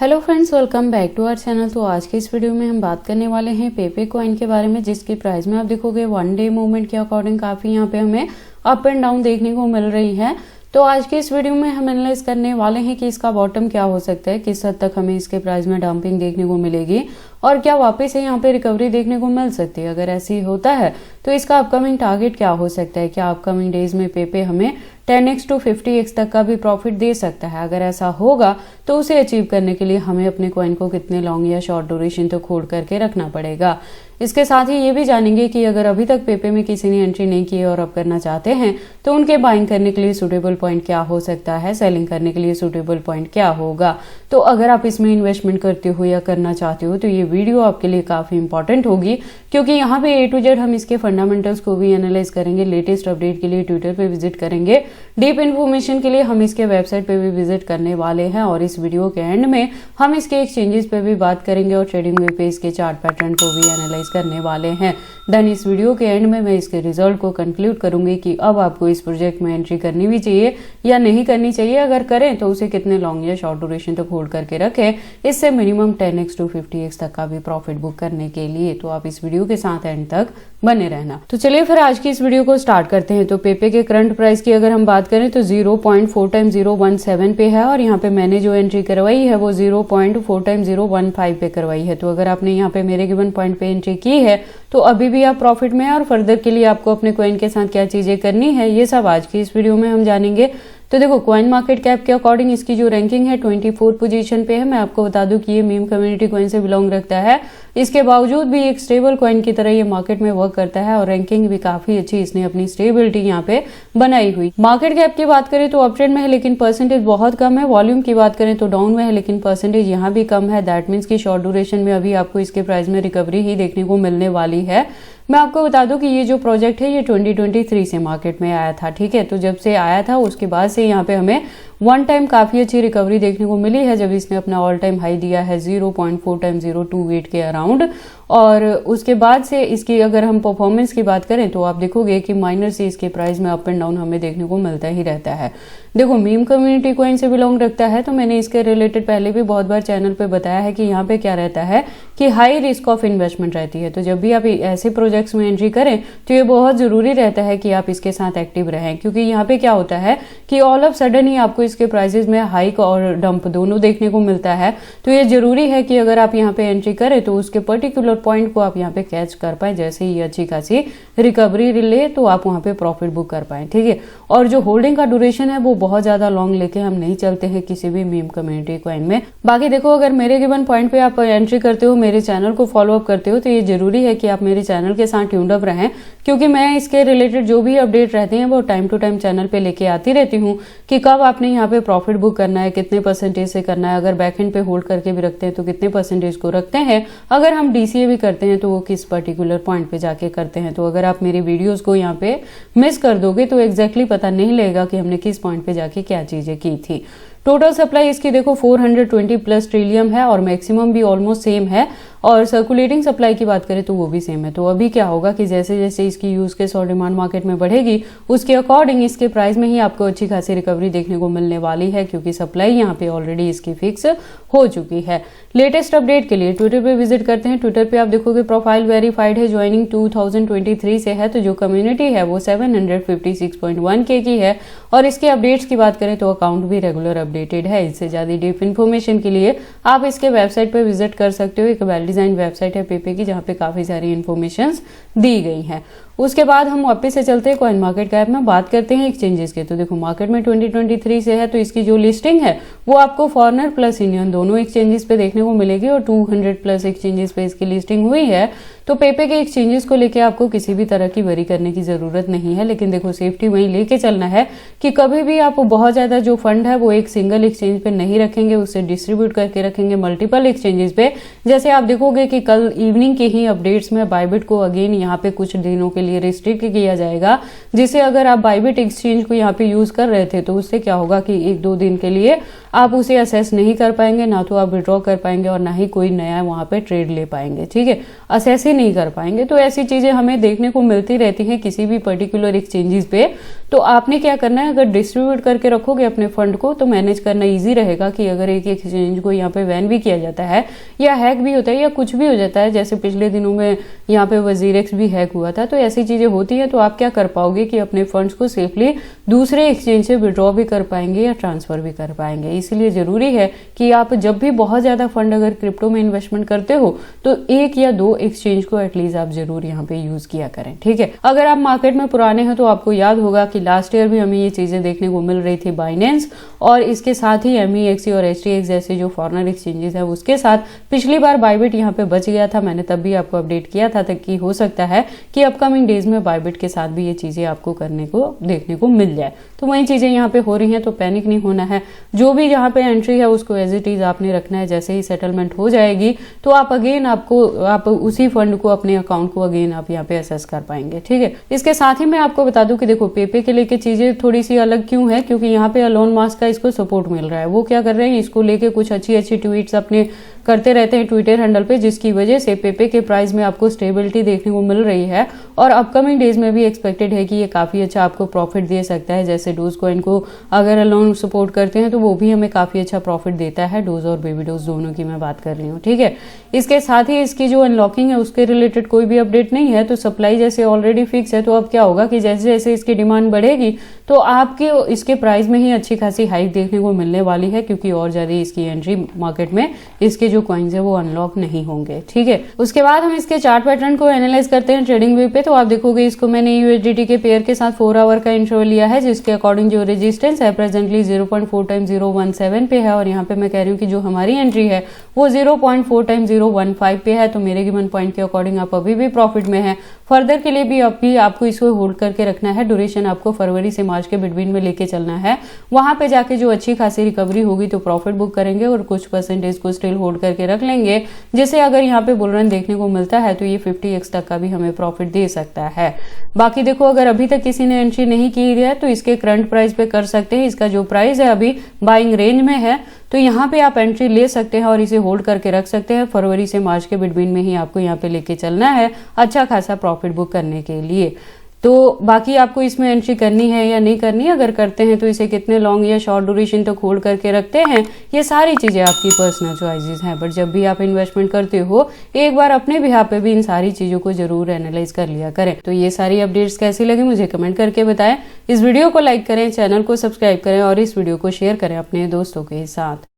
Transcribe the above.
Hello friends, welcome back to our channel. तो आज के इस वीडियो में हम बात करने वाले हैं पेपे कॉइन के बारे में, जिसकी प्राइस में आप देखोगे वन डे मूवमेंट के अकॉर्डिंग काफी यहाँ पे हमें अप एंड डाउन देखने को मिल रही है। तो आज के इस वीडियो में हम एनालाइज करने वाले हैं कि इसका बॉटम क्या हो सकता है, किस हद तक हमें इसके प्राइस में डंपिंग देखने को मिलेगी और क्या वापस से यहाँ पे रिकवरी देखने को मिल सकती है। अगर ऐसी होता है तो इसका अपकमिंग टारगेट क्या हो सकता है, क्या अपकमिंग डेज में पेपे हमें 10x to 50x तक का भी प्रॉफिट दे सकता है। अगर ऐसा होगा तो उसे अचीव करने के लिए हमें अपने कॉइन को कितने लॉन्ग या शॉर्ट ड्यूरेशन तक होल्ड करके रखना पड़ेगा। इसके साथ ही ये भी जानेंगे कि अगर अभी तक पेपे में किसी ने एंट्री नहीं की है और अब करना चाहते हैं तो उनके बाइंग करने के लिए सुटेबल पॉइंट क्या हो सकता है, सेलिंग करने के लिए सुटेबल पॉइंट क्या होगा। तो अगर आप इसमें इन्वेस्टमेंट करते हो या करना चाहते हो तो ये वीडियो आपके लिए काफी इंपॉर्टेंट होगी, क्योंकि यहाँ पे A to Z हम इसके फंडामेंटल्स को भी एनालाइज करेंगे। लेटेस्ट अपडेट के लिए ट्विटर पे विजिट करेंगे, डीप इन्फॉर्मेशन के लिए हम इसके वेबसाइट पे भी विजिट करने वाले हैं और इस वीडियो के एंड में हम इसके एक्सचेंजेस पे भी बात करेंगे और ट्रेडिंग वे पे इसके चार्ट पैटर्न को भी एनालाइज करने वाले हैं। देन इस वीडियो के एंड में मैं इसके रिजल्ट को कंक्लूड करूंगी कि अब आपको इस प्रोजेक्ट में एंट्री करनी भी चाहिए या नहीं करनी चाहिए। अगर करें तो उसे कितने लॉन्ग या शॉर्ट ड्यूरेशन तक होल्ड करके रखें, इससे मिनिमम 10x to 50x तक का भी प्रॉफिट बुक करने के लिए। तो आप इस वीडियो के साथ एंड तक बने रहना। तो चलिए फिर आज की इस वीडियो को स्टार्ट करते हैं। तो पेपे के करंट प्राइस की अगर हम बात करें तो 0.4 टाइम 017 पे है और यहाँ पे मैंने जो एंट्री करवाई है वो 0.4 टाइम 015 पे करवाई है। तो अगर आपने यहाँ पे मेरे गिवन पॉइंट पे एंट्री की है तो अभी भी आप प्रॉफिट में है और फर्दर के लिए आपको अपने कॉइन के साथ क्या चीजें करनी है, ये सब आज की इस वीडियो में हम जानेंगे। तो देखो, कॉइन मार्केट कैप के अकॉर्डिंग इसकी जो रैंकिंग है 24 पोजीशन पे है। मैं आपको बता दूं कि ये मीम कम्युनिटी कॉइन से बिलोंग रखता है, इसके बावजूद भी एक स्टेबल कॉइन की तरह ये मार्केट में वर्क करता है और रैंकिंग भी काफी अच्छी इसने अपनी स्टेबिलिटी यहाँ पे बनाई हुई। मार्केट कैप की बात करें तो अपट्रेंड में है लेकिन परसेंटेज बहुत कम है। वॉल्यूम की बात करें तो डाउन में है लेकिन परसेंटेज यहाँ भी कम है। दैट मीन्स की शॉर्ट ड्यूरेशन में अभी आपको इसके प्राइस में रिकवरी ही देखने को मिलने वाली है। मैं आपको बता दूं कि ये जो प्रोजेक्ट है ये 2023 से मार्केट में आया था, ठीक है। तो जब से आया था उसके बाद से यहाँ पे हमें वन टाइम काफी अच्छी रिकवरी देखने को मिली है, जब इसने अपना ऑल टाइम हाई दिया है 0.4 टाइम 028 के अराउंड। और उसके बाद से इसकी अगर हम परफॉर्मेंस की बात करें तो आप देखोगे कि माइनर से इसके प्राइस में अप एंड डाउन हमें देखने को मिलता ही रहता है। देखो, मीम कम्युनिटी कॉइन से बिलोंग रखता है तो मैंने इसके रिलेटेड पहले भी बहुत बार चैनल पे बताया है कि यहाँ पे क्या रहता है कि हाई रिस्क ऑफ इन्वेस्टमेंट रहती है। तो जब भी आप ऐसे प्रोजेक्ट्स में एंट्री करें तो ये बहुत जरूरी रहता है कि आप इसके साथ एक्टिव रहें, क्योंकि यहाँ पे क्या होता है कि ऑल ऑफ सडन ही आपको इसके प्राइसेस में हाइक और डंप दोनों देखने को मिलता है। तो ये जरूरी है कि अगर आप यहाँ पे एंट्री करें तो उसके पर्टिकुलर पॉइंट को आप यहाँ पे कैच कर पाए। जैसे ही अच्छी खासी रिकवरी ले तो आप वहां पे प्रॉफिट बुक कर पाए, ठीक है। और जो होल्डिंग का ड्यूरेशन है वो बहुत ज्यादा लॉन्ग लेके हम नहीं चलते हैं किसी भी मीम कम्युनिटी कॉइन में। बाकी देखो, अगर मेरे गिवन पॉइंट पे आप एंट्री करते हो, मेरे चैनल को फॉलो अप करते हो, तो ये जरूरी है कि आप मेरे चैनल के साथ ट्यून्ड अप रहें, क्योंकि मैं इसके रिलेटेड जो भी अपडेट रहते हैं वो टाइम टू टाइम चैनल पे लेके आती रहती हूँ कि कब आपने यहाँ पे प्रॉफिट बुक करना है, कितने परसेंटेज से करना है, अगर बैकएंड पे होल्ड करके भी रखते हैं तो कितने परसेंटेज को रखते हैं, अगर हम DCA भी करते हैं तो वो किस पर्टिकुलर पॉइंट पे जाके करते हैं। तो अगर आप मेरी वीडियोस को यहाँ पे मिस कर दोगे तो एग्जैक्टली पता नहीं लगेगा कि हमने किस पॉइंट पे जाके क्या चीजें की थी। टोटल सप्लाई इसकी देखो 420 प्लस ट्रिलियम है और मैक्सिमम भी ऑलमोस्ट सेम है, और सर्कुलेटिंग सप्लाई की बात करें तो वो भी सेम है। तो अभी क्या होगा कि जैसे जैसे इसकी यूज केस और डिमांड मार्केट में बढ़ेगी उसके अकॉर्डिंग इसके प्राइस में ही आपको अच्छी खासी रिकवरी देखने को मिलने वाली है, क्योंकि सप्लाई यहाँ पे ऑलरेडी इसकी फिक्स हो चुकी है। लेटेस्ट अपडेट के लिए ट्विटर पे विजिट करते हैं। ट्विटर पे आप देखोगे प्रोफाइल वेरीफाइड है, ज्वाइनिंग 2023 से है, तो जो कम्युनिटी है वो 756.1K की है। और इसके अपडेट्स की बात करें तो अकाउंट भी रेगुलर अपडेटेड है। इससे ज्यादा डीप इन्फॉर्मेशन के लिए आप इसके वेबसाइट पे विजिट कर सकते हो। एक वेल डिजाइन वेबसाइट है पेपे की, जहाँ पे काफी सारी इन्फॉर्मेशन दी गई है। उसके बाद हम वापस से चलते हैं कॉइन मार्केट कैप में, बात करते हैं एक्सचेंजेस के। तो देखो, मार्केट में 2023 से है तो इसकी जो लिस्टिंग है वो आपको फॉरेनर प्लस इंडियन दोनों एक्सचेंजेस पे देखने को मिलेगी और 200 प्लस एक्सचेंजेस पे इसकी लिस्टिंग हुई है। तो पेपे के एक्सचेंजेस को लेके आपको किसी भी तरह की वरी करने की जरूरत नहीं है, लेकिन देखो सेफ्टी वहीं लेके चलना है कि कभी भी आप बहुत ज्यादा जो फंड है वो एक सिंगल एक्सचेंज पे नहीं रखेंगे, उससे डिस्ट्रीब्यूट करके रखेंगे मल्टीपल एक्सचेंजेस पे। जैसे आप देखोगे कि कल इवनिंग के ही अपडेट्स में बाइबिट को अगेन यहाँ पे कुछ दिनों के लिए रिस्ट्रिक्ट किया जाएगा, जिससे अगर आप बाइबिट एक्सचेंज को यहाँ पे यूज कर रहे थे तो उससे क्या होगा कि 1-2 दिन के लिए आप उसे असेस नहीं कर पाएंगे, ना तो आप विड्रॉ कर पाएंगे और ना ही कोई नया वहां पे ट्रेड ले पाएंगे। ठीक है, असेस ही नहीं कर पाएंगे। तो ऐसी चीजें हमें देखने को मिलती रहती हैं किसी भी पर्टिकुलर एक्सचेंजेस पे। तो आपने क्या करना है, अगर डिस्ट्रीब्यूट करके रखोगे अपने फंड को तो मैनेज करना इजी रहेगा कि अगर एक एक्सचेंज को यहाँ पे बैन भी किया जाता है या हैक भी होता है या कुछ भी हो जाता है, जैसे पिछले दिनों में यहाँ पे वजीरेक्स भी हैक हुआ था, तो ऐसी चीजें होती है, तो आप क्या कर पाओगे कि अपने फंड्स को सेफली दूसरे एक्सचेंज से विड्रॉ भी कर पाएंगे या ट्रांसफर भी कर पाएंगे। इसलिए जरूरी है कि आप जब भी बहुत ज्यादा फंड अगर क्रिप्टो में इन्वेस्टमेंट करते हो तो 1 या 2 एक्सचेंज को एटलीस्ट आप जरूर यहाँ पे यूज किया करें। ठीक है, अगर आप मार्केट में पुराने हैं तो आपको याद होगा कि लास्ट ईयर भी हमें ये चीजें देखने को मिल रही थी बाइनेंस और इसके साथ ही MEXC और HTX जैसे जो फॉरेनर एक्सचेंजेस है उसके साथ। पिछली बार बाइबिट यहाँ पे बच गया था, मैंने तब भी आपको अपडेट किया था कि हो सकता है कि अपकमिंग डेज में बाइबिट के साथ भी ये चीजें आपको करने को देखने को मिल जाए। तो वही चीजें यहाँ पे हो रही हैं, तो पैनिक नहीं होना है। जो भी यहाँ पे एंट्री है उसको एज इट इज आपने रखना है। जैसे ही सेटलमेंट हो जाएगी तो आप अगेन आप उसी फंड को अपने अकाउंट को अगेन आप यहाँ पे असेस कर पाएंगे। ठीक है, इसके साथ ही मैं आपको बता दूं कि देखो पेपे के लेके चीजें थोड़ी सी अलग क्यों है, क्योंकि यहाँ पे एलोन मस्क का इसको सपोर्ट मिल रहा है। वो क्या कर रहे हैं, इसको लेके कुछ अच्छी ट्वीट्स अपने करते रहते हैं ट्विटर हैंडल पे, जिसकी वजह से पेपे के प्राइस में आपको स्टेबिलिटी देखने को मिल रही है और अपकमिंग डेज में भी एक्सपेक्टेड है कि ये काफी अच्छा आपको प्रॉफिट दे सकता है। जैसे डोज कॉइन को अगर एलोन सपोर्ट करते हैं तो वो भी हमें काफी अच्छा प्रॉफिट देता है, डोज और बेबी डोज दोनों की मैं बात कर रही हूँ। ठीक है, इसके साथ ही इसकी जो अनलॉकिंग है उसके रिलेटेड कोई भी अपडेट नहीं है। तो सप्लाई जैसे ऑलरेडी फिक्स है, तो अब क्या होगा कि जैसे जैसे इसकी डिमांड बढ़ेगी तो आपके इसके प्राइस में ही अच्छी खासी हाइक देखने को मिलने वाली है, क्योंकि और ज्यादा इसकी एंट्री मार्केट में इसके जो कॉइन्स है वो अनलॉक नहीं होंगे। ठीक है, उसके बाद हम इसके चार्ट पैटर्न को एनालाइज करते हैं ट्रेडिंग व्यू पे। तो आप देखोगे इसको मैंने USDT के पेयर के साथ 4 आवर का इंटरवल लिया है, जिसके अकॉर्डिंग जो रेजिस्टेंस है प्रेजेंटली 0.4 टाइम 017 पे है और यहाँ पे मैं कह रही हूँ कि जो हमारी एंट्री है वो 0.4 टाइम 015 पे है। तो मेरे गिवन पॉइंट के अकॉर्डिंग आप अभी भी प्रॉफिट में है। फर्दर के लिए भी आपको इसको होल्ड करके रखना है। ड्यूरेशन आपको फरवरी से मार्च के बिटवीन में लेके चलना है। वहां पे जाके जो अच्छी खासी रिकवरी होगी तो प्रॉफिट बुक करेंगे और कुछ परसेंटेज को स्टिल होल्ड करके रख लेंगे, जिससे अगर यहाँ पे बुल रन देखने को मिलता है तो ये 50x तक का भी हमें प्रॉफिट दे सकता है। बाकी देखो, अगर अभी तक किसी ने एंट्री नहीं की है तो इसके करंट प्राइस पे कर सकते हैं। इसका जो प्राइस है अभी बाइंग रेंज में है, तो यहाँ पे आप एंट्री ले सकते हैं और इसे होल्ड करके रख सकते हैं। फरवरी से मार्च के बिटवीन में ही आपको यहाँ पे लेके चलना है अच्छा खासा प्रॉफिट बुक करने के लिए। तो बाकी आपको इसमें एंट्री करनी है या नहीं करनी है, अगर करते हैं तो इसे कितने लॉन्ग या शॉर्ट ड्यूरेशन तक होल्ड करके रखते हैं, ये सारी चीजें आपकी पर्सनल चॉइसेस हैं। बट जब भी आप इन्वेस्टमेंट करते हो एक बार अपने बिहाफ पे भी इन सारी चीजों को जरूर एनालाइज कर लिया करें। तो ये सारी अपडेट्स कैसी लगी मुझे कमेंट करके बताएं। इस वीडियो को लाइक करें, चैनल को सब्सक्राइब करें और इस वीडियो को शेयर करें अपने दोस्तों के साथ।